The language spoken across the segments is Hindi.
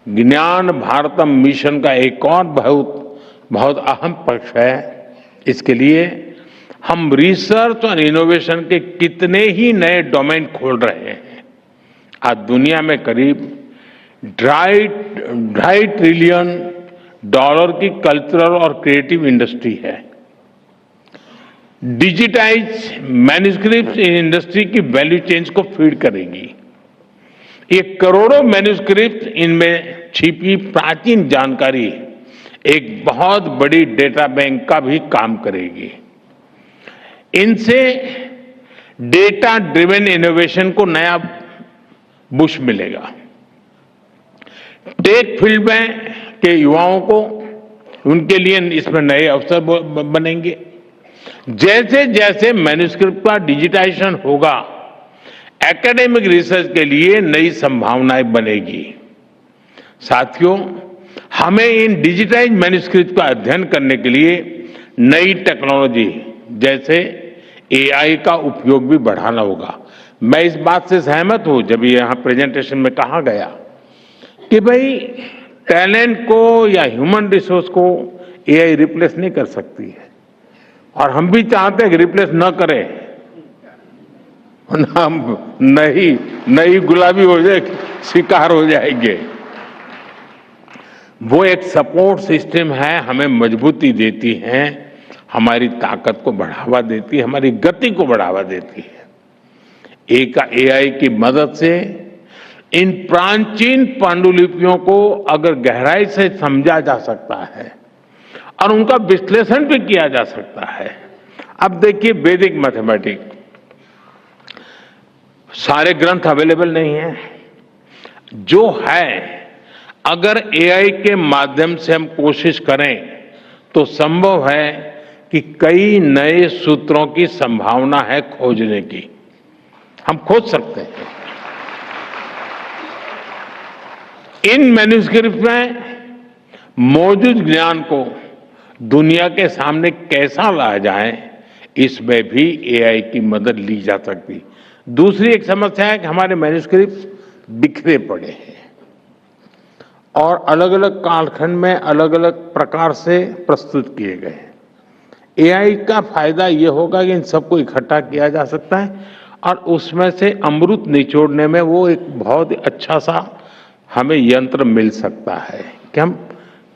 ज्ञान भारतम मिशन का एक और बहुत अहम पक्ष है। इसके लिए हम रिसर्च और इनोवेशन के कितने ही नए डोमेन खोल रहे हैं। आज दुनिया में करीब 2.5 ट्रिलियन डॉलर की कल्चरल और क्रिएटिव इंडस्ट्री है। डिजिटाइज मैन्युस्क्रिप्ट इन इंडस्ट्री की वैल्यू चेन्स को फीड करेगी। ये करोड़ों मैन्युस्क्रिप्ट इनमें छिपी प्राचीन जानकारी एक बहुत बड़ी डेटा बैंक का भी काम करेगी। इनसे डेटा ड्रिवन इनोवेशन को नया बुश मिलेगा। टेक फील्ड में के युवाओं को उनके लिए इसमें नए अवसर बनेंगे। जैसे जैसे मैन्युस्क्रिप्ट का डिजिटाइजेशन होगा, एकेडमिक रिसर्च के लिए नई संभावनाएं बनेगी। साथियों, हमें इन डिजिटाइज मैन्युस्क्रिप्ट का अध्ययन करने के लिए नई टेक्नोलॉजी जैसे एआई का उपयोग भी बढ़ाना होगा। मैं इस बात से सहमत हूं जब यहां प्रेजेंटेशन में कहा गया कि भाई टैलेंट को या ह्यूमन रिसोर्स को एआई रिप्लेस नहीं कर सकती है, और हम भी चाहते हैं कि रिप्लेस न करें, हम नई गुलाबी हो जाए, शिकार हो जाएंगे। वो एक सपोर्ट सिस्टम है, हमें मजबूती देती है, हमारी ताकत को बढ़ावा देती है, हमारी गति को बढ़ावा देती है। एआई की मदद से इन प्राचीन पांडुलिपियों को अगर गहराई से समझा जा सकता है और उनका विश्लेषण भी किया जा सकता है। अब देखिए, वैदिक मैथमेटिक्स सारे ग्रंथ अवेलेबल नहीं है। जो है, अगर एआई के माध्यम से हम कोशिश करें तो संभव है कि कई नए सूत्रों की संभावना है खोजने की। हम खोज सकते हैं। इन मैन्युस्क्रिप्ट में मौजूद ज्ञान को दुनिया के सामने कैसा लाया जाए, इसमें भी एआई की मदद ली जा सकती। दूसरी एक समस्या है कि हमारे मैन्युस्क्रिप्ट बिखरे पड़े हैं और अलग अलग कालखंड में अलग अलग प्रकार से प्रस्तुत किए गए हैं। एआई का फायदा ये होगा कि इन सबको इकट्ठा किया जा सकता है और उसमें से अमृत निचोड़ने में वो एक बहुत अच्छा सा हमें यंत्र मिल सकता है कि हम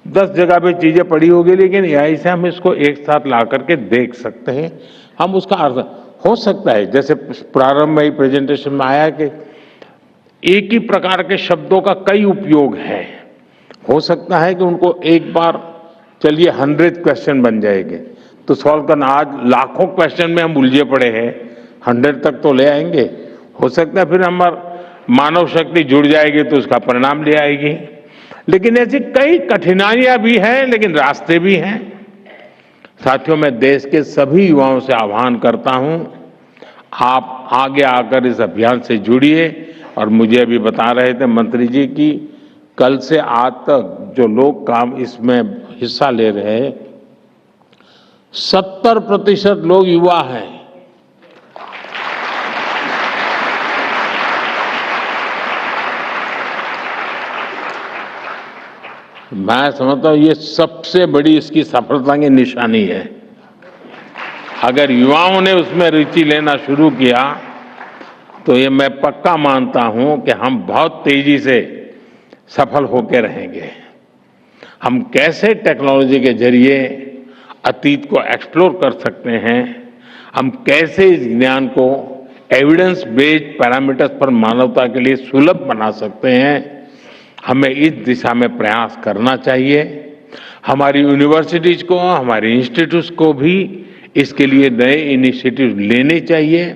10 जगह पे चीजें पड़ी होगी, लेकिन एआई से हम इसको एक साथ ला करके देख सकते हैं। हम उसका अर्थ हो सकता है, जैसे प्रारंभ में ही प्रेजेंटेशन में आया कि एक ही प्रकार के शब्दों का कई उपयोग है। हो सकता है कि उनको एक बार चलिए 100 क्वेश्चन बन जाएंगे तो सॉल्व करना। आज लाखों क्वेश्चन में हम उलझे पड़े हैं, 100 तक तो ले आएंगे। हो सकता है फिर हमारा मानव शक्ति जुड़ जाएगी तो उसका परिणाम ले आएगी। लेकिन ऐसी कई कठिनाइयां भी हैं, लेकिन रास्ते भी हैं। साथियों, मैं देश के सभी युवाओं से आह्वान करता हूं, आप आगे आकर इस अभियान से जुड़िए। और मुझे अभी बता रहे थे मंत्री जी की कल से आज तक जो लोग काम इसमें हिस्सा ले रहे हैं, 70% लोग युवा हैं। मैं समझता हूं ये सबसे बड़ी इसकी सफलता की निशानी है। अगर युवाओं ने उसमें रुचि लेना शुरू किया तो ये मैं पक्का मानता हूं कि हम बहुत तेजी से सफल होकर रहेंगे। हम कैसे टेक्नोलॉजी के जरिए अतीत को एक्सप्लोर कर सकते हैं, हम कैसे इस ज्ञान को एविडेंस बेस्ड पैरामीटर्स पर मानवता के लिए सुलभ बना सकते हैं, हमें इस दिशा में प्रयास करना चाहिए। हमारी यूनिवर्सिटीज को, हमारे इंस्टीट्यूट्स को भी इसके लिए नए इनिशिएटिव लेने चाहिए।